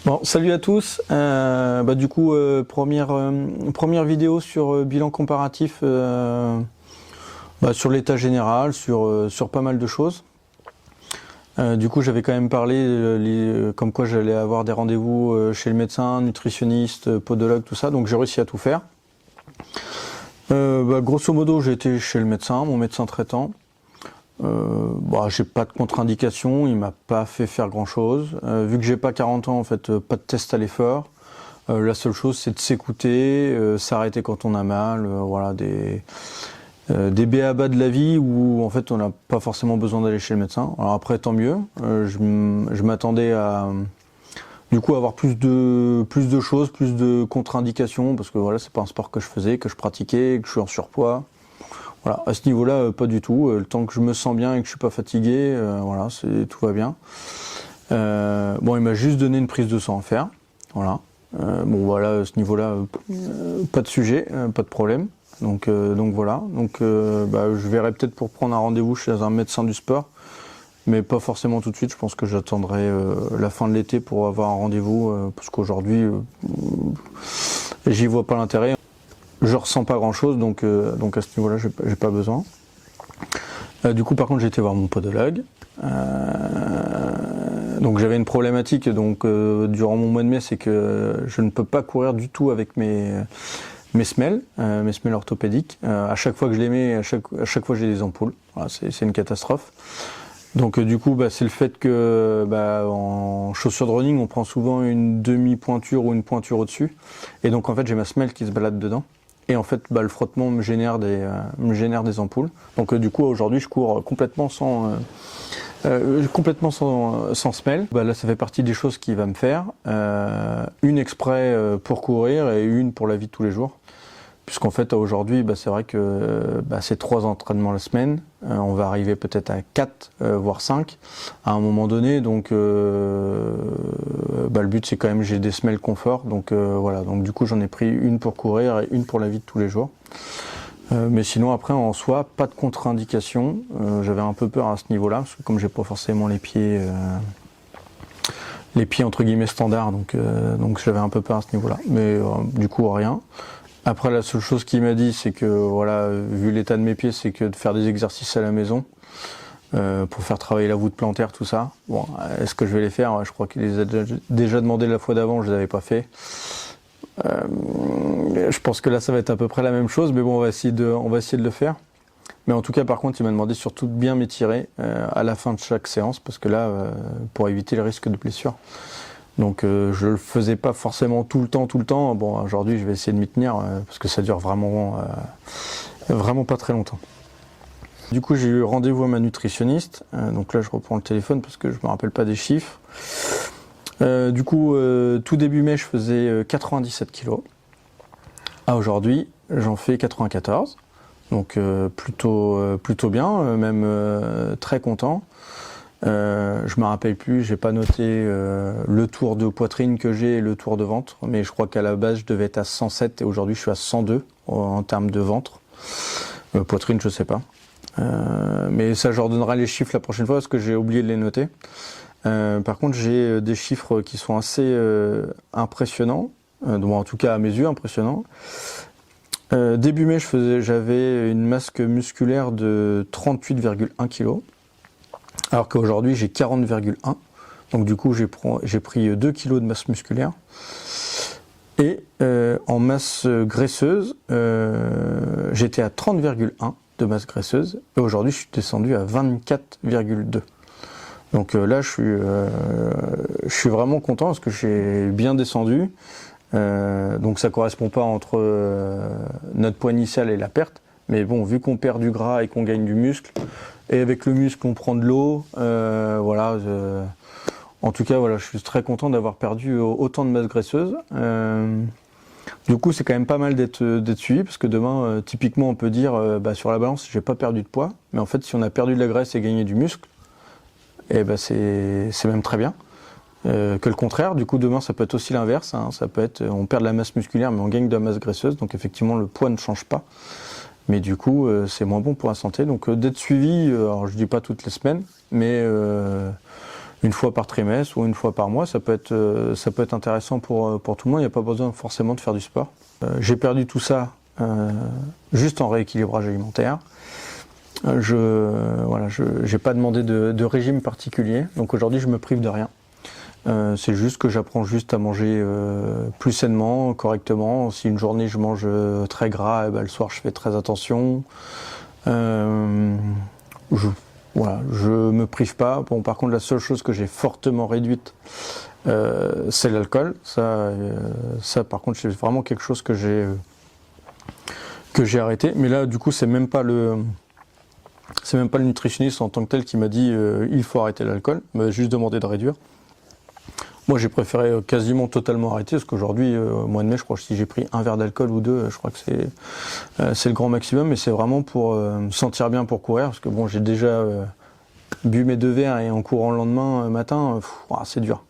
Bon, salut à tous. Première vidéo sur bilan comparatif sur l'état général, sur pas mal de choses. Du coup, j'avais quand même parlé comme quoi j'allais avoir des rendez-vous chez le médecin, nutritionniste, podologue, tout ça. Donc j'ai réussi à tout faire. Grosso modo, j'ai été chez le médecin, mon médecin traitant. J'ai pas de contre-indication, il m'a pas fait faire grand chose. Vu que j'ai pas 40 ans, en fait, pas de test à l'effort. La seule chose, c'est de s'écouter, s'arrêter quand on a mal, des b.a.-ba de la vie où en fait on n'a pas forcément besoin d'aller chez le médecin. Alors après, tant mieux. Je m'attendais à avoir plus de choses, plus de contre-indications, parce que voilà, c'est pas un sport que je faisais, que je pratiquais, que je suis en surpoids. Voilà, à ce niveau-là, pas du tout. Le temps que je me sens bien et que je suis pas fatigué, tout va bien. Il m'a juste donné une prise de sang à faire. Voilà. À ce niveau-là, pas de sujet, pas de problème. Donc voilà. Je verrai peut-être pour prendre un rendez-vous chez un médecin du sport, mais pas forcément tout de suite. Je pense que j'attendrai la fin de l'été pour avoir un rendez-vous, parce qu'aujourd'hui, j'y vois pas l'intérêt. Je ressens pas grand chose, donc à ce niveau-là, j'ai pas besoin. Du coup, par contre, j'ai été voir mon podologue. Donc j'avais une problématique durant mon mois de mai, c'est que je ne peux pas courir du tout avec mes semelles orthopédiques. À chaque fois que je les mets, à chaque fois j'ai des ampoules. Voilà, c'est une catastrophe. Donc du coup, c'est le fait que en chaussures de running, on prend souvent une demi-pointure ou une pointure au-dessus. Et donc en fait, j'ai ma semelle qui se balade dedans. Et en fait, le frottement me génère des ampoules. Donc du coup, aujourd'hui, je cours complètement sans semelle. Là, ça fait partie des choses qu'il va me faire. Une exprès pour courir et une pour la vie de tous les jours. Puisqu'en fait, aujourd'hui, c'est vrai que c'est 3 entraînements la semaine. On va arriver peut-être à 4, voire 5 à un moment donné. Donc, le but, c'est quand même j'ai des semelles confort. Donc, voilà. Donc, du coup, j'en ai pris une pour courir et une pour la vie de tous les jours. Mais sinon, après, en soi, pas de contre-indication. J'avais un peu peur à ce niveau-là, parce que comme j'ai pas forcément les pieds entre guillemets standards, donc j'avais un peu peur à ce niveau-là. Mais du coup, rien. Après, la seule chose qu'il m'a dit, c'est que, voilà, vu l'état de mes pieds, c'est que de faire des exercices à la maison pour faire travailler la voûte plantaire, tout ça. Bon, est-ce que je vais les faire? Je crois qu'il les a déjà demandé la fois d'avant, je les avais pas fait. Je pense que là, ça va être à peu près la même chose, mais bon, on va essayer de le faire. Mais en tout cas, par contre, il m'a demandé surtout de bien m'étirer à la fin de chaque séance, parce que là, pour éviter le risque de blessure. Donc je le faisais pas forcément tout le temps. Bon, aujourd'hui je vais essayer de m'y tenir parce que ça dure vraiment pas très longtemps. Du coup, j'ai eu rendez-vous à ma nutritionniste. Donc là, je reprends le téléphone parce que je me rappelle pas des chiffres. Tout début mai, je faisais 97 kg. Aujourd'hui, j'en fais 94. Donc plutôt bien, même très content. Je me rappelle plus, j'ai pas noté le tour de poitrine que j'ai et le tour de ventre, mais je crois qu'à la base je devais être à 107 et aujourd'hui je suis à 102 en termes de ventre. Poitrine, je sais pas. Mais ça, je leur donnerai les chiffres la prochaine fois parce que j'ai oublié de les noter. Par contre, j'ai des chiffres qui sont assez impressionnants, en tout cas à mes yeux impressionnants. Début mai, j'avais une masse musculaire de 38,1 kg. Alors qu'aujourd'hui j'ai 40,1, donc du coup j'ai pris 2 kg de masse musculaire. Et en masse graisseuse, j'étais à 30,1 de masse graisseuse, et aujourd'hui je suis descendu à 24,2. Donc là je suis vraiment content parce que j'ai bien descendu. Donc ça correspond pas entre notre poids initial et la perte. Mais bon, vu qu'on perd du gras et qu'on gagne du muscle, et avec le muscle on prend de l'eau, en tout cas voilà, je suis très content d'avoir perdu autant de masse graisseuse. Du coup, c'est quand même pas mal d'être suivi, parce que demain, typiquement, on peut dire sur la balance, j'ai pas perdu de poids, mais en fait, si on a perdu de la graisse et gagné du muscle, c'est même très bien. Que le contraire, du coup demain ça peut être aussi l'inverse, hein. Ça peut être on perd de la masse musculaire mais on gagne de la masse graisseuse, donc effectivement le poids ne change pas. Mais du coup, c'est moins bon pour la santé. Donc d'être suivi, alors je dis pas toutes les semaines, mais une fois par trimestre ou une fois par mois, ça peut être intéressant pour tout le monde. Il n'y a pas besoin forcément de faire du sport. J'ai perdu tout ça juste en rééquilibrage alimentaire. J'ai pas demandé de régime particulier, donc aujourd'hui je me prive de rien. C'est juste que j'apprends juste à manger plus sainement, correctement. Si une journée je mange très gras, le soir je fais très attention. Je me prive pas. Bon, par contre, la seule chose que j'ai fortement réduite, c'est l'alcool. Ça, par contre, c'est vraiment quelque chose que j'ai arrêté. Mais là, du coup, c'est même pas le nutritionniste en tant que tel qui m'a dit il faut arrêter l'alcool. Il m'a juste demandé de réduire. Moi, j'ai préféré quasiment totalement arrêter, parce qu'aujourd'hui, au mois de mai, je crois que si j'ai pris un verre d'alcool ou deux, je crois que c'est le grand maximum, mais c'est vraiment pour me sentir bien pour courir, parce que bon, j'ai déjà bu mes 2 verres et en courant le lendemain matin, c'est dur.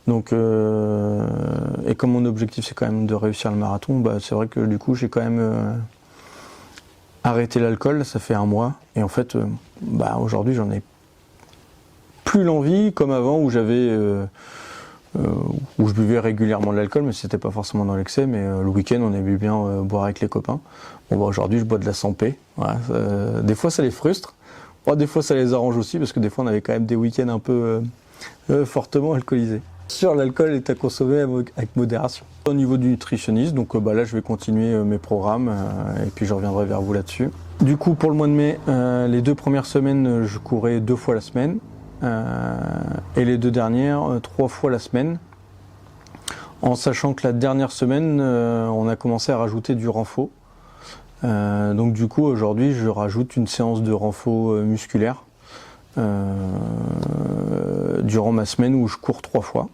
Donc, et comme mon objectif c'est quand même de réussir le marathon, c'est vrai que du coup, j'ai quand même arrêté l'alcool, ça fait 1 mois, et en fait, aujourd'hui, j'en ai plus l'envie, comme avant, où où je buvais régulièrement de l'alcool, mais c'était pas forcément dans l'excès, mais le week-end on aimait bien boire avec les copains. Aujourd'hui je bois de la Sanpé. Voilà, des fois ça les frustre, des fois ça les arrange aussi, parce que des fois on avait quand même des week-ends un peu fortement alcoolisés. Sur l'alcool est à consommer avec modération. Au niveau du nutritionniste, donc là je vais continuer mes programmes et puis je reviendrai vers vous là-dessus. Du coup pour le mois de mai, les 2 premières semaines je courais 2 fois la semaine. Et les 2 dernières, 3 fois la semaine, en sachant que la dernière semaine, on a commencé à rajouter du renfo. Donc du coup, aujourd'hui, je rajoute une séance de renfo musculaire durant ma semaine où je cours 3 fois.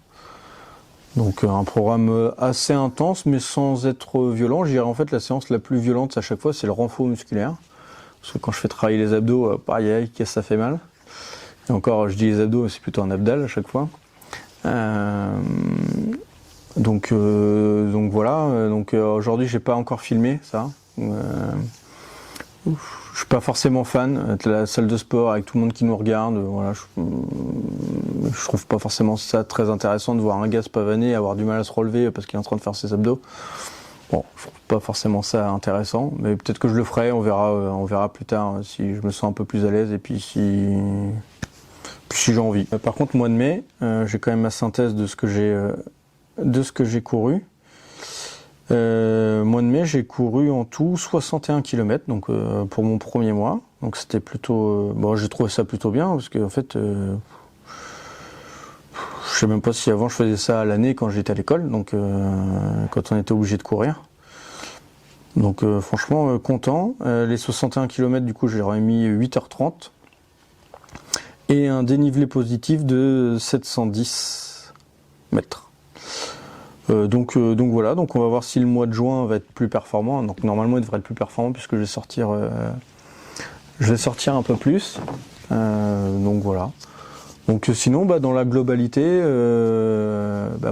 Donc un programme assez intense, mais sans être violent. Je dirais en fait la séance la plus violente à chaque fois, c'est le renfo musculaire. Parce que quand je fais travailler les abdos, pareil, ça fait mal. Et encore, je dis les abdos, mais c'est plutôt un abdal à chaque fois. Donc voilà. Donc aujourd'hui, j'ai pas encore filmé ça. Je suis pas forcément fan de la salle de sport avec tout le monde qui nous regarde. Voilà, je trouve pas forcément ça très intéressant de voir un gars se pavaner, avoir du mal à se relever parce qu'il est en train de faire ses abdos. Bon, je trouve pas forcément ça intéressant, mais peut-être que je le ferai. On verra plus tard si je me sens un peu plus à l'aise et puis si j'ai envie. Par contre, mois de mai, j'ai quand même ma synthèse de ce que j'ai couru. Mois de mai, j'ai couru en tout 61 km, donc pour mon premier mois. Donc c'était plutôt, j'ai trouvé ça plutôt bien parce que en fait, je sais même pas si avant je faisais ça à l'année quand j'étais à l'école, donc quand on était obligé de courir. Donc franchement content. Les 61 km, du coup, j'ai mis 8h30. Et un dénivelé positif de 710 mètres. Donc voilà, donc on va voir si le mois de juin va être plus performant. Donc normalement il devrait être plus performant puisque je vais sortir un peu plus. Donc voilà. Donc sinon dans la globalité,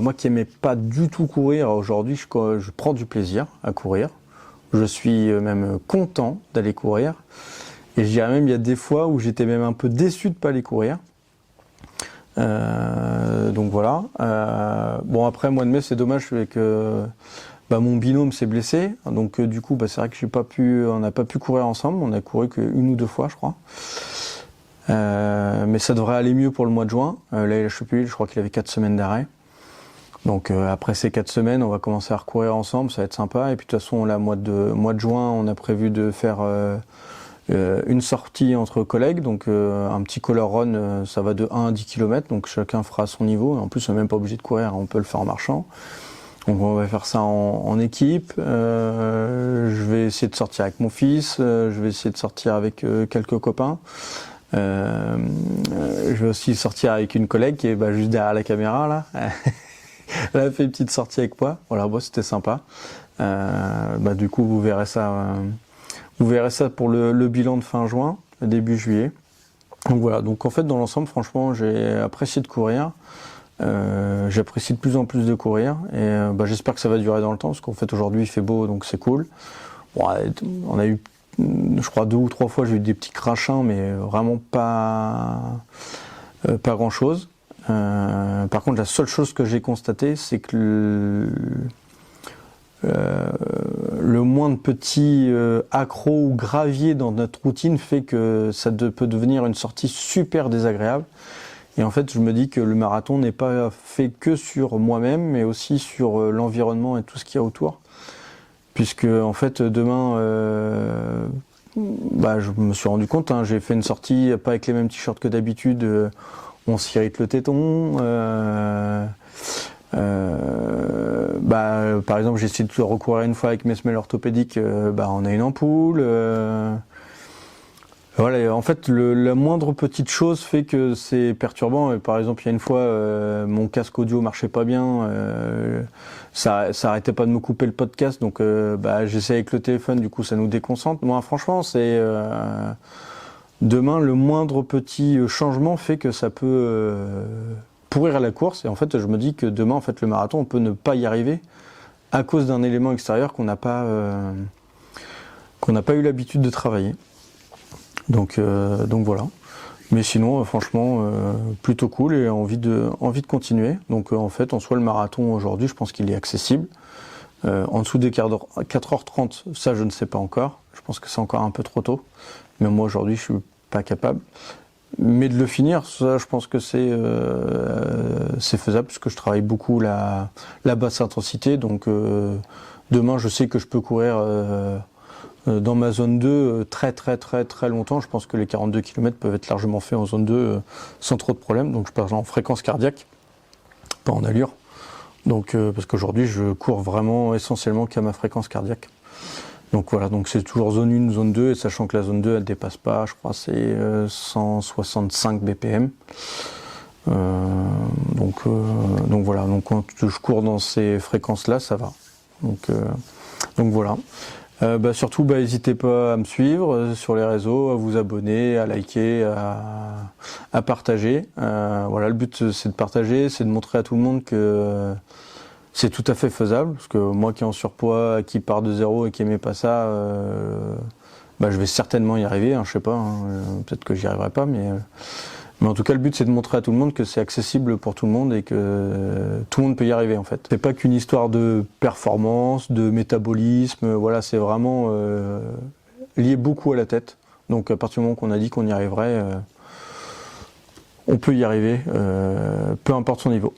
moi qui aimais pas du tout courir, aujourd'hui je prends du plaisir à courir. Je suis même content d'aller courir. Et je dirais même, il y a des fois où j'étais même un peu déçu de ne pas aller courir. Donc voilà. Après, mois de mai, c'est dommage que mon binôme s'est blessé. Donc du coup, c'est vrai que on n'a pas pu courir ensemble. On a couru qu'1 ou 2 fois, je crois. Mais ça devrait aller mieux pour le mois de juin. Là, il a chopé, je crois qu'il avait 4 semaines d'arrêt. Donc après ces 4 semaines, on va commencer à recourir ensemble. Ça va être sympa. Et puis de toute façon, là, mois de juin, on a prévu de faire une sortie entre collègues, donc un petit color run, ça va de 1 à 10 km, donc chacun fera à son niveau. En plus, on n'est même pas obligé de courir, on peut le faire en marchant. Donc on va faire ça en équipe. Je vais essayer de sortir avec mon fils, je vais essayer de sortir avec quelques copains. Je vais aussi sortir avec une collègue qui est juste derrière la caméra là. Elle a fait une petite sortie avec moi. Voilà, c'était sympa. Du coup, vous verrez ça. Vous verrez ça pour le bilan de fin juin, début juillet. Donc voilà, donc en fait dans l'ensemble, franchement, j'ai apprécié de courir. J'apprécie de plus en plus de courir. Et j'espère que ça va durer dans le temps, parce qu'en fait aujourd'hui il fait beau, donc c'est cool. Bon, on a eu, je crois 2 ou 3 fois, j'ai eu des petits crachins, mais vraiment pas grand chose. Par contre, la seule chose que j'ai constatée, c'est que le moins de petits accros ou graviers dans notre routine fait que ça peut devenir une sortie super désagréable. Et en fait, je me dis que le marathon n'est pas fait que sur moi-même, mais aussi sur l'environnement et tout ce qu'il y a autour. Puisque en fait, demain, je me suis rendu compte, j'ai fait une sortie pas avec les mêmes t-shirts que d'habitude. On s'irrite le téton. Par exemple, j'ai essayé de recourir une fois avec mes semelles orthopédiques. On a une ampoule. Voilà, en fait, la moindre petite chose fait que c'est perturbant. Par exemple, il y a une fois, mon casque audio marchait pas bien, ça arrêtait pas de me couper le podcast, donc j'essaie avec le téléphone, du coup ça nous déconcentre. Moi, franchement, c'est demain, le moindre petit changement fait que ça peut pourrir la course. Et en fait, je me dis que demain, en fait, le marathon, on peut ne pas y arriver à cause d'un élément extérieur qu'on n'a pas eu l'habitude de travailler. Donc voilà. Mais sinon, franchement, plutôt cool et envie de continuer. Donc en fait, en soi, le marathon aujourd'hui, je pense qu'il est accessible. En dessous des 4h30, ça je ne sais pas encore. Je pense que c'est encore un peu trop tôt. Mais moi aujourd'hui, je suis pas capable. Mais de le finir, ça, je pense que c'est faisable puisque je travaille beaucoup la basse intensité. Donc demain, je sais que je peux courir dans ma zone 2 très longtemps. Je pense que les 42 km peuvent être largement faits en zone 2 sans trop de problèmes. Donc je parle en fréquence cardiaque, pas en allure. Donc parce qu'aujourd'hui je cours vraiment essentiellement qu'à ma fréquence cardiaque. Donc voilà, donc c'est toujours zone 1, zone 2, et sachant que la zone 2 elle dépasse pas, je crois c'est 165 BPM. Donc voilà, donc quand je cours dans ces fréquences là, ça va. Donc voilà. Surtout, n'hésitez pas à me suivre sur les réseaux, à vous abonner, à liker, à partager. Voilà, le but c'est de partager, c'est de montrer à tout le monde que c'est tout à fait faisable. Parce que moi qui est en surpoids, qui part de zéro et qui n'aimait pas ça, je vais certainement y arriver. Je sais pas, peut-être que j'y arriverai pas, mais en tout cas, le but, c'est de montrer à tout le monde que c'est accessible pour tout le monde et que tout le monde peut y arriver, en fait. C'est pas qu'une histoire de performance, de métabolisme, voilà, c'est vraiment lié beaucoup à la tête. Donc, à partir du moment qu'on a dit qu'on y arriverait, on peut y arriver, peu importe son niveau.